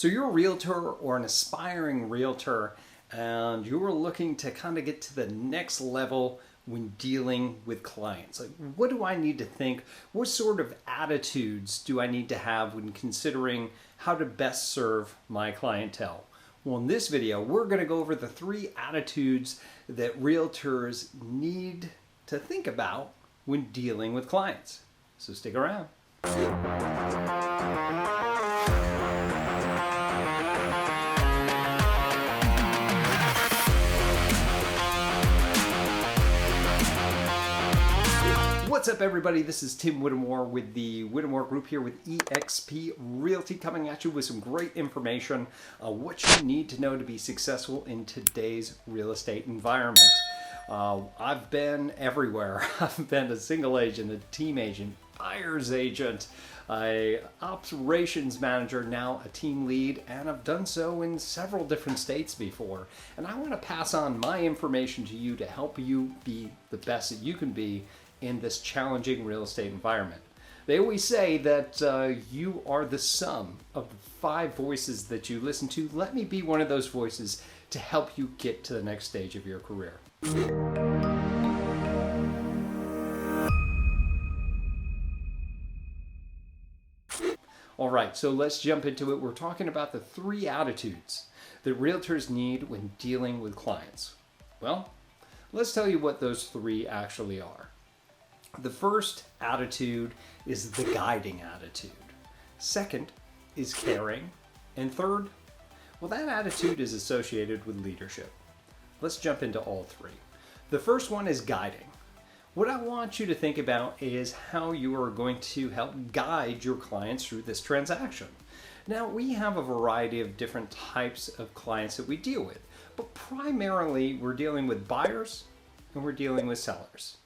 So you're a realtor or an aspiring realtor, and you're looking to kind of get to the next level when dealing with clients. Like, what do I need to think? What sort of attitudes do I need to have when considering how to best serve my clientele? Well, in this video, we're going to go over the 3 attitudes that realtors need to think about when dealing with clients. So stick around. What's up, everybody? This is Tim Whittemore with the Whittemore Group here with eXp Realty, coming at you with some great information, what you need to know to be successful in today's real estate environment. I've been everywhere. I've been a single agent, a team agent, buyer's agent, a operations manager, now a team lead, and I've done so in several different states before. And I want to pass on my information to you to help you be the best that you can be in this challenging real estate environment. They always say that you are the sum of the 5 voices that you listen to. Let me be one of those voices to help you get to the next stage of your career. All right, so let's jump into it. We're talking about the 3 attitudes that realtors need when dealing with clients. Well, let's tell you what those 3 actually are. The first attitude is the guiding attitude. Second is caring. And third, well, that attitude is associated with leadership. Let's jump into all 3. The first one is guiding. What I want you to think about is how you are going to help guide your clients through this transaction. Now, we have a variety of different types of clients that we deal with, but primarily we're dealing with buyers and we're dealing with sellers.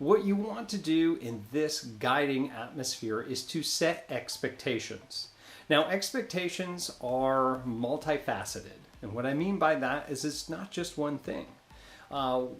What you want to do in this guiding atmosphere is to set expectations. Now, expectations are multifaceted, and what I mean by that is it's not just one thing.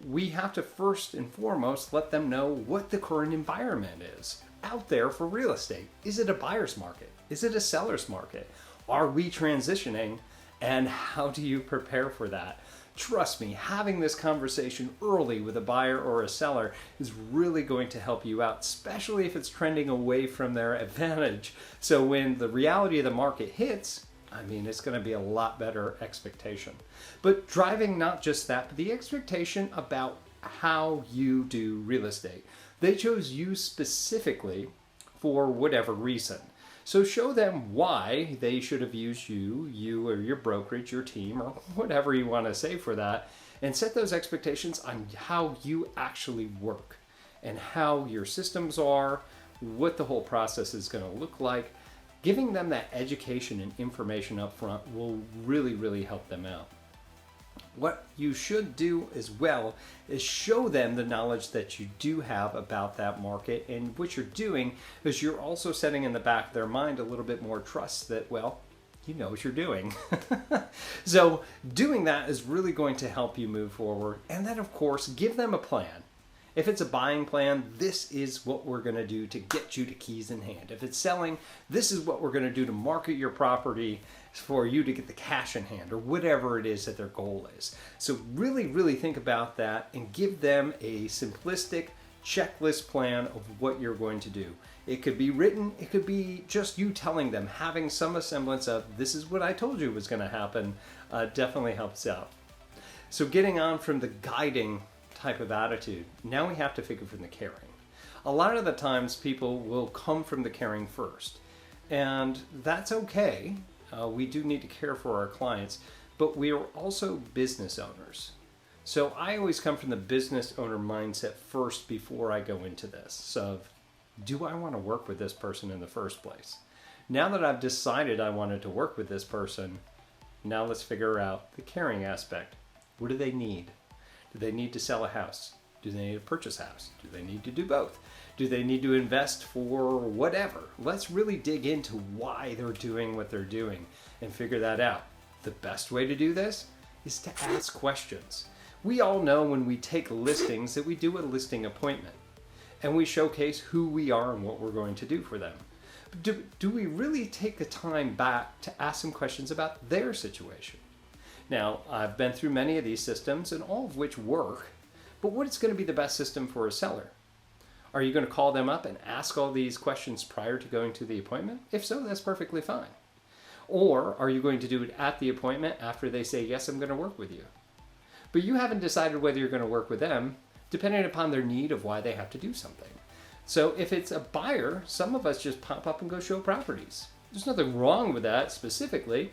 We have to first and foremost let them know what the current environment is out there for real estate. Is it a buyer's market? Is it a seller's market? Are we transitioning? And how do you prepare for that? Trust me, having this conversation early with a buyer or a seller is really going to help you out, especially if it's trending away from their advantage. So when the reality of the market hits, it's going to be a lot better expectation. But driving not just that, but the expectation about how you do real estate. They chose you specifically for whatever reason. So show them why they should have used you or your brokerage, your team, or whatever you want to say for that, and set those expectations on how you actually work and how your systems are, what the whole process is going to look like. Giving them that education and information up front will really, really help them out. What you should do as well is show them the knowledge that you do have about that market, and what you're doing is you're also setting in the back of their mind a little bit more trust that, well, you know what you're doing. So doing that is really going to help you move forward. And then, of course, give them a plan. If it's a buying plan, this is what we're going to do to get you to keys in hand. If it's selling, this is what we're going to do to market your property for you to get the cash in hand, or whatever it is that their goal is. So really, really think about that and give them a simplistic checklist plan of what you're going to do. It could be written, it could be just you telling them, having some semblance of this is what I told you was going to happen, definitely helps out. So getting on from the guiding type of attitude, now we have to figure from the caring. A lot of the times people will come from the caring first, and that's okay. We do need to care for our clients, but we are also business owners. So I always come from the business owner mindset first before I go into this. So do I want to work with this person in the first place? Now that I've decided I wanted to work with this person, now let's figure out the caring aspect. What do they need? Do they need to sell a house? Do they need to purchase a house? Do they need to do both? Do they need to invest for whatever? Let's really dig into why they're doing what they're doing and figure that out. The best way to do this is to ask questions. We all know when we take listings that we do a listing appointment and we showcase who we are and what we're going to do for them. do we really take the time back to ask them questions about their situation? Now, I've been through many of these systems and all of which work, but what is going to be the best system for a seller? Are you going to call them up and ask all these questions prior to going to the appointment? If so, that's perfectly fine. Or are you going to do it at the appointment after they say, yes, I'm going to work with you? But you haven't decided whether you're going to work with them, depending upon their need of why they have to do something. So if it's a buyer, some of us just pop up and go show properties. There's nothing wrong with that specifically.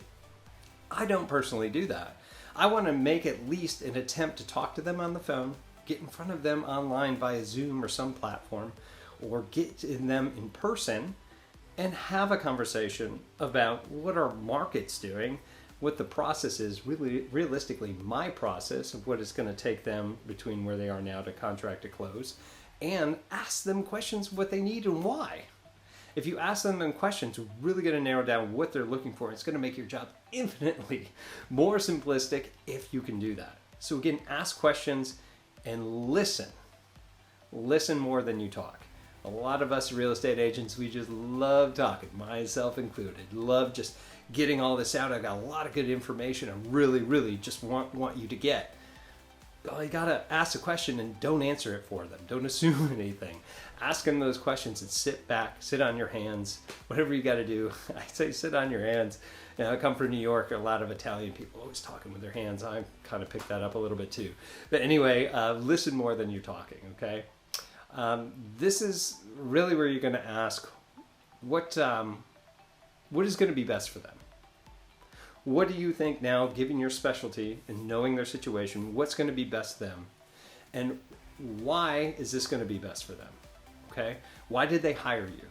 I don't personally do that. I want to make at least an attempt to talk to them on the phone, get in front of them online via Zoom or some platform, or get in them in person and have a conversation about what our market's doing, what the process is, really realistically my process of what it's going to take them between where they are now to contract to close, and ask them questions what they need and why. If you ask them questions, we're really going to narrow down what they're looking for. It's going to make your job infinitely more simplistic if you can do that. So again, ask questions and listen. Listen more than you talk. A lot of us real estate agents, we just love talking, myself included. Love just getting all this out. I got a lot of good information I really just want you to get. Well, you gotta ask a question and don't answer it for them. Don't assume anything. Ask them those questions and sit back, sit on your hands, whatever you gotta do. I say sit on your hands. You know, I come from New York, a lot of Italian people always talking with their hands. I kind of picked that up a little bit too. But anyway, listen more than you're talking, okay? This is really where you're gonna ask what is gonna be best for them. What do you think now, given your specialty and knowing their situation, what's going to be best for them? And why is this going to be best for them? Okay? Why did they hire you?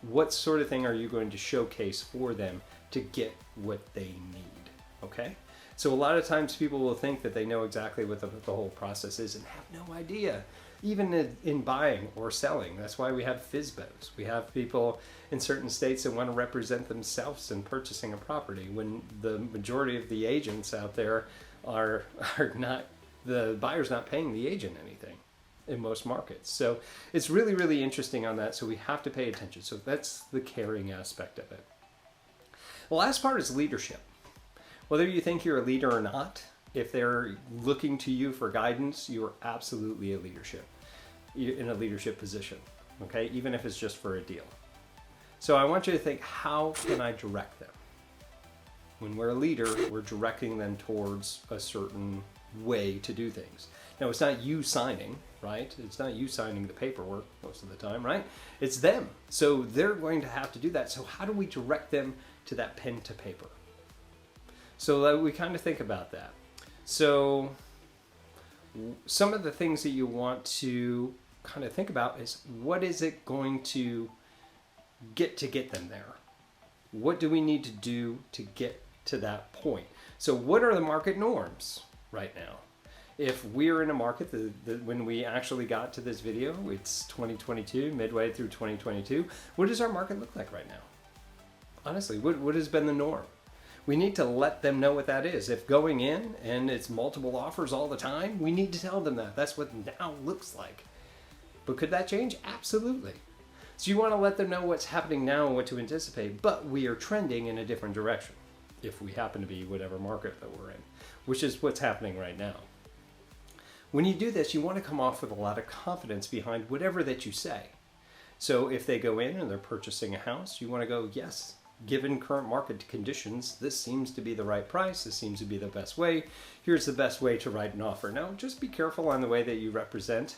What sort of thing are you going to showcase for them to get what they need? Okay? So a lot of times people will think that they know exactly what the whole process is and have no idea. Even in buying or selling. That's why we have FSBOs. We have people in certain states that want to represent themselves in purchasing a property when the majority of the agents out there are not, the buyer's not paying the agent anything in most markets. So it's really interesting on that. So we have to pay attention. So that's the caring aspect of it. The last part is leadership. Whether you think you're a leader or not, if they're looking to you for guidance, you are absolutely in a leadership position, okay? Even if it's just for a deal. So I want you to think, how can I direct them? When we're a leader, we're directing them towards a certain way to do things. Now, it's not you signing, right? It's not you signing the paperwork most of the time, right? It's them. So they're going to have to do that. So how do we direct them to that pen to paper? So we kind of think about that. So some of the things that you want to kind of think about is, what is it going to get them there? What do we need to do to get to that point? So what are the market norms right now? If we're in a market, when we actually got to this video, it's 2022, midway through 2022, what does our market look like right now? Honestly, what has been the norm? We need to let them know what that is. If going in and it's multiple offers all the time, we need to tell them that. That's what now looks like. But could that change? Absolutely. So you want to let them know what's happening now and what to anticipate, but we are trending in a different direction if we happen to be whatever market that we're in, which is what's happening right now. When you do this, you want to come off with a lot of confidence behind whatever that you say. So if they go in and they're purchasing a house, you want to go, yes, given current market conditions, this seems to be the right price. This seems to be the best way. Here's the best way to write an offer. Now, just be careful on the way that you represent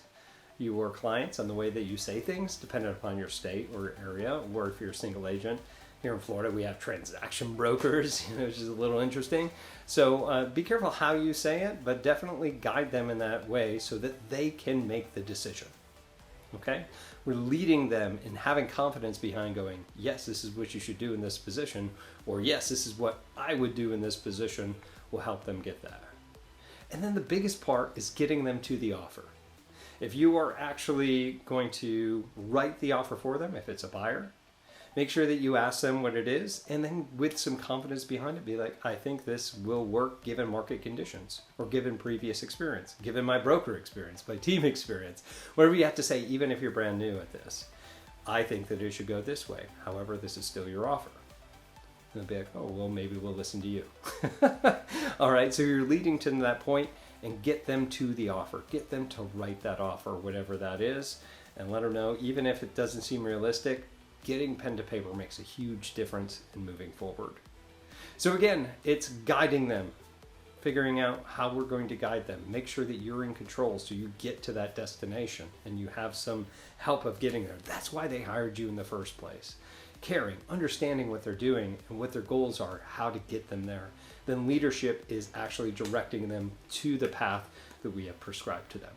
your clients, on the way that you say things, depending upon your state or area, or if you're a single agent. Here in Florida, we have transaction brokers, which is a little interesting. So be careful how you say it, but definitely guide them in that way so that they can make the decision. Okay? We're leading them and having confidence behind going, yes, this is what you should do in this position, or yes, this is what I would do in this position, will help them get that. And then the biggest part is getting them to the offer. If you are actually going to write the offer for them, if it's a buyer, make sure that you ask them what it is, and then with some confidence behind it, be like, I think this will work given market conditions, or given previous experience, given my broker experience, my team experience, whatever you have to say, even if you're brand new at this. I think that it should go this way. However, this is still your offer. And they'll be like, oh, well, maybe we'll listen to you. All right, so you're leading to that point, and get them to the offer. Get them to write that offer, whatever that is, and let them know, even if it doesn't seem realistic, getting pen to paper makes a huge difference in moving forward. So again, it's guiding them, figuring out how we're going to guide them. Make sure that you're in control so you get to that destination and you have some help of getting there. That's why they hired you in the first place. Caring, understanding what they're doing and what their goals are, how to get them there. Then leadership is actually directing them to the path that we have prescribed to them.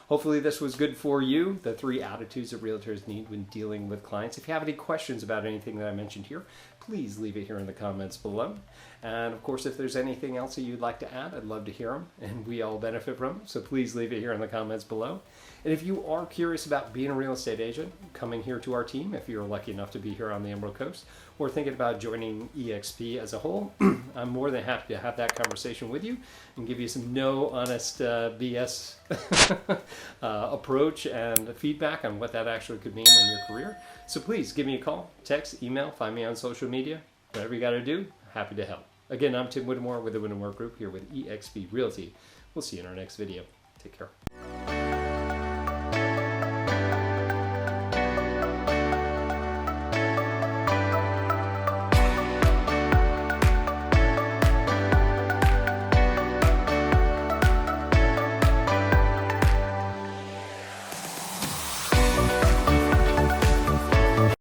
Hopefully this was good for you, the 3 attitudes that realtors need when dealing with clients. If you have any questions about anything that I mentioned here, please leave it here in the comments below. And of course, if there's anything else that you'd like to add, I'd love to hear them, and we all benefit from them. So please leave it here in the comments below. And if you are curious about being a real estate agent, coming here to our team, if you're lucky enough to be here on the Emerald Coast, or thinking about joining EXP as a whole, I'm more than happy to have that conversation with you and give you some honest BS approach and feedback on what that actually could mean in your career. So please give me a call, text, email, find me on social media, whatever you got to do, happy to help. Again, I'm Tim Whittemore with the Whittemore Group here with EXP Realty. We'll see you in our next video. Take care.